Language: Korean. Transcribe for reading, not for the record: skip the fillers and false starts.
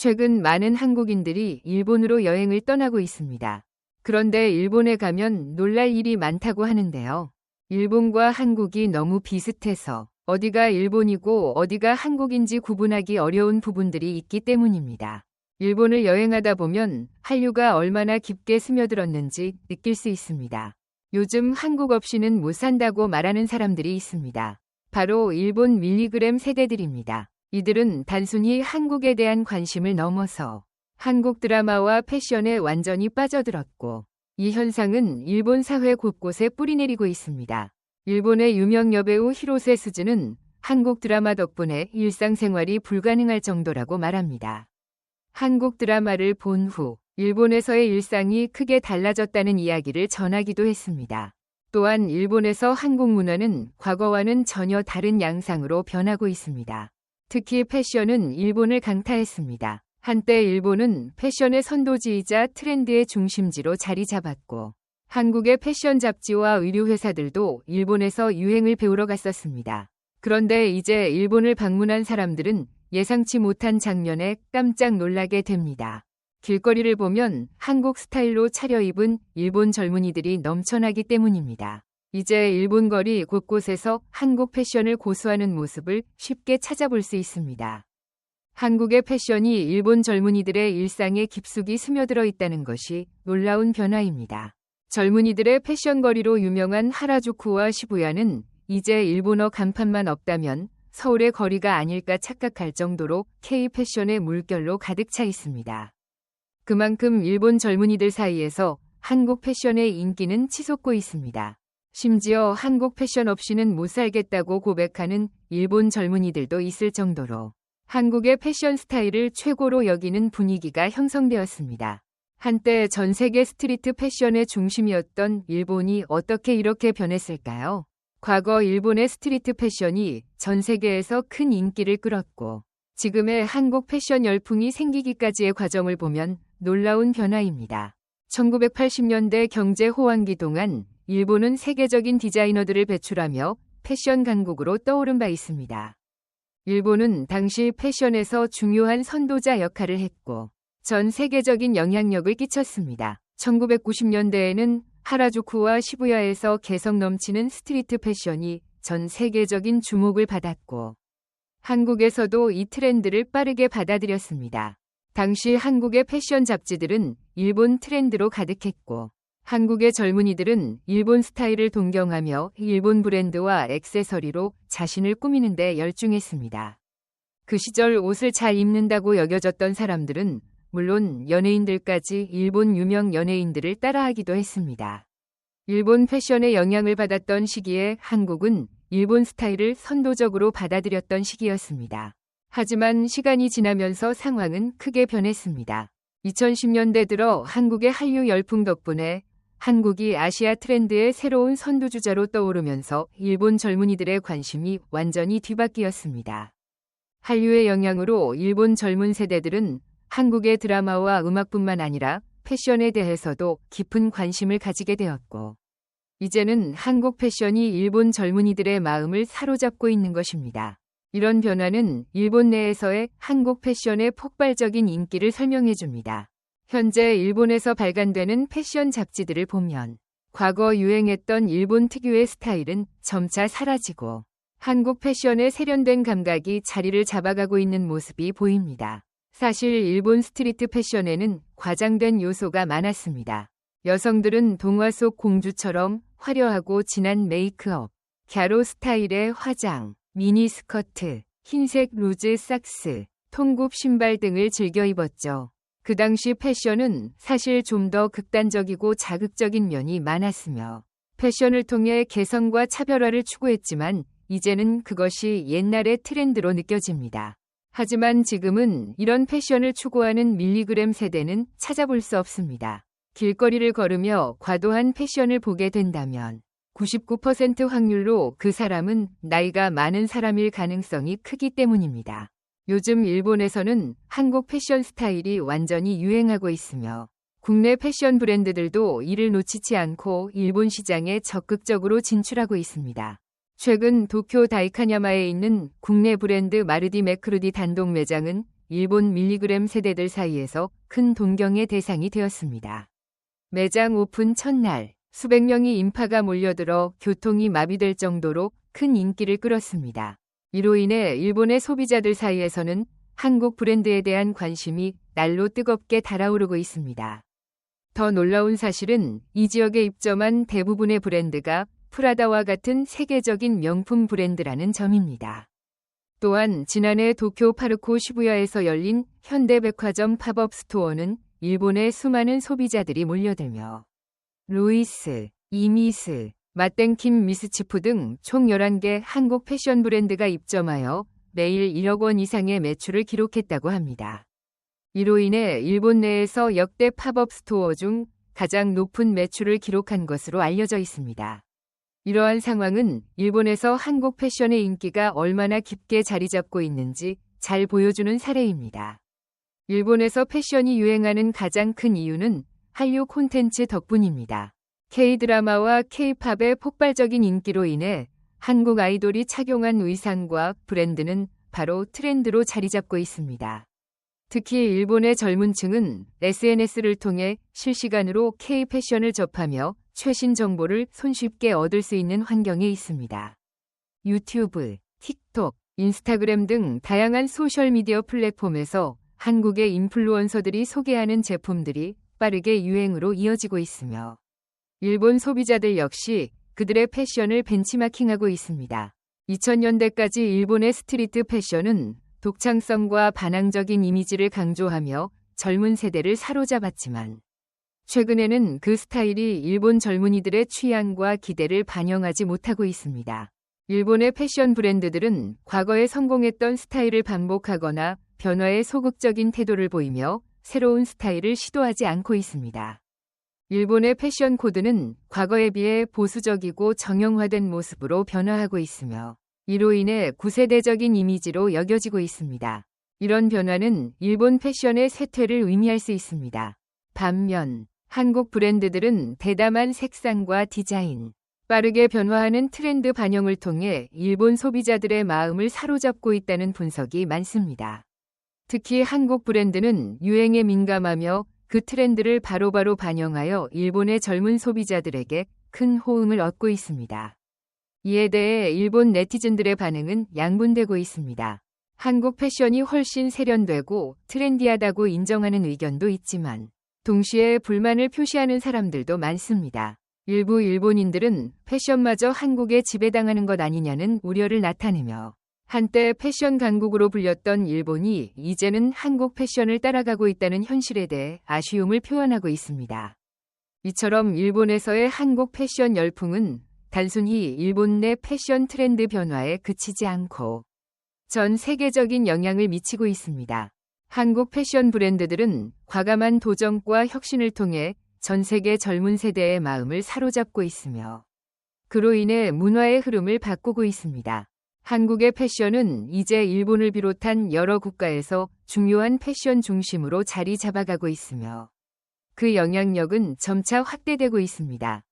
최근 많은 한국인들이 일본으로 여행을 떠나고 있습니다. 그런데 일본에 가면 놀랄 일이 많다고 하는데요. 일본과 한국이 너무 비슷해서 어디가 일본이고 어디가 한국인지 구분하기 어려운 부분들이 있기 때문입니다. 일본을 여행하다 보면 한류가 얼마나 깊게 스며들었는지 느낄 수 있습니다. 요즘 한국 없이는 못 산다고 말하는 사람들이 있습니다. 바로 일본 밀리그램 세대들입니다. 이들은 단순히 한국에 대한 관심을 넘어서 한국 드라마와 패션에 완전히 빠져들었고, 이 현상은 일본 사회 곳곳에 뿌리내리고 있습니다. 일본의 유명 여배우 히로세 수즈는 한국 드라마 덕분에 일상생활이 불가능할 정도라고 말합니다. 한국 드라마를 본 후 일본에서의 일상이 크게 달라졌다는 이야기를 전하기도 했습니다. 또한 일본에서 한국 문화는 과거와는 전혀 다른 양상으로 변하고 있습니다. 특히 패션은 일본을 강타했습니다. 한때 일본은 패션의 선도지이자 트렌드의 중심지로 자리 잡았고, 한국의 패션 잡지와 의류 회사들도 일본에서 유행을 배우러 갔었습니다. 그런데 이제 일본을 방문한 사람들은 예상치 못한 장면에 깜짝 놀라게 됩니다. 길거리를 보면 한국 스타일로 차려입은 일본 젊은이들이 넘쳐나기 때문입니다. 이제 일본 거리 곳곳에서 한국 패션을 고수하는 모습을 쉽게 찾아볼 수 있습니다. 한국의 패션이 일본 젊은이들의 일상에 깊숙이 스며들어 있다는 것이 놀라운 변화입니다. 젊은이들의 패션 거리로 유명한 하라주쿠와 시부야는 이제 일본어 간판만 없다면 서울의 거리가 아닐까 착각할 정도로 K-패션의 물결로 가득 차 있습니다. 그만큼 일본 젊은이들 사이에서 한국 패션의 인기는 치솟고 있습니다. 심지어 한국 패션 없이는 못 살겠다고 고백하는 일본 젊은이들도 있을 정도로 한국의 패션 스타일을 최고로 여기는 분위기가 형성되었습니다. 한때 전 세계 스트리트 패션의 중심이었던 일본이 어떻게 이렇게 변했을까요? 과거 일본의 스트리트 패션이 전 세계에서 큰 인기를 끌었고, 지금의 한국 패션 열풍이 생기기까지의 과정을 보면 놀라운 변화입니다. 1980년대 경제 호황기 동안 일본은 세계적인 디자이너들을 배출하며 패션 강국으로 떠오른 바 있습니다. 일본은 당시 패션에서 중요한 선도자 역할을 했고 전 세계적인 영향력을 끼쳤습니다. 1990년대에는 하라주쿠와 시부야에서 개성 넘치는 스트리트 패션이 전 세계적인 주목을 받았고, 한국에서도 이 트렌드를 빠르게 받아들였습니다. 당시 한국의 패션 잡지들은 일본 트렌드로 가득했고, 한국의 젊은이들은 일본 스타일을 동경하며 일본 브랜드와 액세서리로 자신을 꾸미는 데 열중했습니다. 그 시절 옷을 잘 입는다고 여겨졌던 사람들은 물론 연예인들까지 일본 유명 연예인들을 따라하기도 했습니다. 일본 패션에 영향을 받았던 시기에 한국은 일본 스타일을 선도적으로 받아들였던 시기였습니다. 하지만 시간이 지나면서 상황은 크게 변했습니다. 2010년대 들어 한국의 한류 열풍 덕분에 한국이 아시아 트렌드의 새로운 선두주자로 떠오르면서 일본 젊은이들의 관심이 완전히 뒤바뀌었습니다. 한류의 영향으로 일본 젊은 세대들은 한국의 드라마와 음악뿐만 아니라 패션에 대해서도 깊은 관심을 가지게 되었고, 이제는 한국 패션이 일본 젊은이들의 마음을 사로잡고 있는 것입니다. 이런 변화는 일본 내에서의 한국 패션의 폭발적인 인기를 설명해 줍니다. 현재 일본에서 발간되는 패션 잡지들을 보면 과거 유행했던 일본 특유의 스타일은 점차 사라지고 한국 패션의 세련된 감각이 자리를 잡아가고 있는 모습이 보입니다. 사실 일본 스트리트 패션에는 과장된 요소가 많았습니다. 여성들은 동화 속 공주처럼 화려하고 진한 메이크업, 갸로 스타일의 화장, 미니스커트, 흰색 루즈 삭스, 통굽 신발 등을 즐겨 입었죠. 그 당시 패션은 사실 좀 더 극단적이고 자극적인 면이 많았으며 패션을 통해 개성과 차별화를 추구했지만 이제는 그것이 옛날의 트렌드로 느껴집니다. 하지만 지금은 이런 패션을 추구하는 밀리그램 세대는 찾아볼 수 없습니다. 길거리를 걸으며 과도한 패션을 보게 된다면 99% 확률로 그 사람은 나이가 많은 사람일 가능성이 크기 때문입니다. 요즘 일본에서는 한국 패션 스타일이 완전히 유행하고 있으며 국내 패션 브랜드들도 이를 놓치지 않고 일본 시장에 적극적으로 진출하고 있습니다. 최근 도쿄 다이카냐마에 있는 국내 브랜드 마르디 메크루디 단독 매장은 일본 밀리그램 세대들 사이에서 큰 동경의 대상이 되었습니다. 매장 오픈 첫날 수백 명의 인파가 몰려들어 교통이 마비될 정도로 큰 인기를 끌었습니다. 이로 인해 일본의 소비자들 사이에서는 한국 브랜드에 대한 관심이 날로 뜨겁게 달아오르고 있습니다. 더 놀라운 사실은 이 지역에 입점한 대부분의 브랜드가 프라다와 같은 세계적인 명품 브랜드라는 점입니다. 또한 지난해 도쿄 파르코 시부야에서 열린 현대백화점 팝업 스토어는 일본의 수많은 소비자들이 몰려들며 루이스, 이미스, 마땡킴 미스치프 등 총 11개 한국 패션 브랜드가 입점하여 매일 1억 원 이상의 매출을 기록했다고 합니다. 이로 인해 일본 내에서 역대 팝업 스토어 중 가장 높은 매출을 기록한 것으로 알려져 있습니다. 이러한 상황은 일본에서 한국 패션의 인기가 얼마나 깊게 자리 잡고 있는지 잘 보여주는 사례입니다. 일본에서 패션이 유행하는 가장 큰 이유는 한류 콘텐츠 덕분입니다. K-드라마와 K-팝의 폭발적인 인기로 인해 한국 아이돌이 착용한 의상과 브랜드는 바로 트렌드로 자리 잡고 있습니다. 특히 일본의 젊은 층은 SNS를 통해 실시간으로 K-패션을 접하며 최신 정보를 손쉽게 얻을 수 있는 환경에 있습니다. 유튜브, 틱톡, 인스타그램 등 다양한 소셜미디어 플랫폼에서 한국의 인플루언서들이 소개하는 제품들이 빠르게 유행으로 이어지고 있으며 일본 소비자들 역시 그들의 패션을 벤치마킹하고 있습니다. 2000년대까지 일본의 스트리트 패션은 독창성과 반항적인 이미지를 강조하며 젊은 세대를 사로잡았지만 최근에는 그 스타일이 일본 젊은이들의 취향과 기대를 반영하지 못하고 있습니다. 일본의 패션 브랜드들은 과거에 성공했던 스타일을 반복하거나 변화에 소극적인 태도를 보이며 새로운 스타일을 시도하지 않고 있습니다. 일본의 패션 코드는 과거에 비해 보수적이고 정형화된 모습으로 변화하고 있으며 이로 인해 구세대적인 이미지로 여겨지고 있습니다. 이런 변화는 일본 패션의 쇠퇴를 의미할 수 있습니다. 반면 한국 브랜드들은 대담한 색상과 디자인, 빠르게 변화하는 트렌드 반영을 통해 일본 소비자들의 마음을 사로잡고 있다는 분석이 많습니다. 특히 한국 브랜드는 유행에 민감하며 그 트렌드를 바로바로 반영하여 일본의 젊은 소비자들에게 큰 호응을 얻고 있습니다. 이에 대해 일본 네티즌들의 반응은 양분되고 있습니다. 한국 패션이 훨씬 세련되고 트렌디하다고 인정하는 의견도 있지만 동시에 불만을 표시하는 사람들도 많습니다. 일부 일본인들은 패션마저 한국에 지배당하는 것 아니냐는 우려를 나타내며 한때 패션 강국으로 불렸던 일본이 이제는 한국 패션을 따라가고 있다는 현실에 대해 아쉬움을 표현하고 있습니다. 이처럼 일본에서의 한국 패션 열풍은 단순히 일본 내 패션 트렌드 변화에 그치지 않고 전 세계적인 영향을 미치고 있습니다. 한국 패션 브랜드들은 과감한 도전과 혁신을 통해 전 세계 젊은 세대의 마음을 사로잡고 있으며 그로 인해 문화의 흐름을 바꾸고 있습니다. 한국의 패션은 이제 일본을 비롯한 여러 국가에서 중요한 패션 중심으로 자리 잡아가고 있으며 그 영향력은 점차 확대되고 있습니다.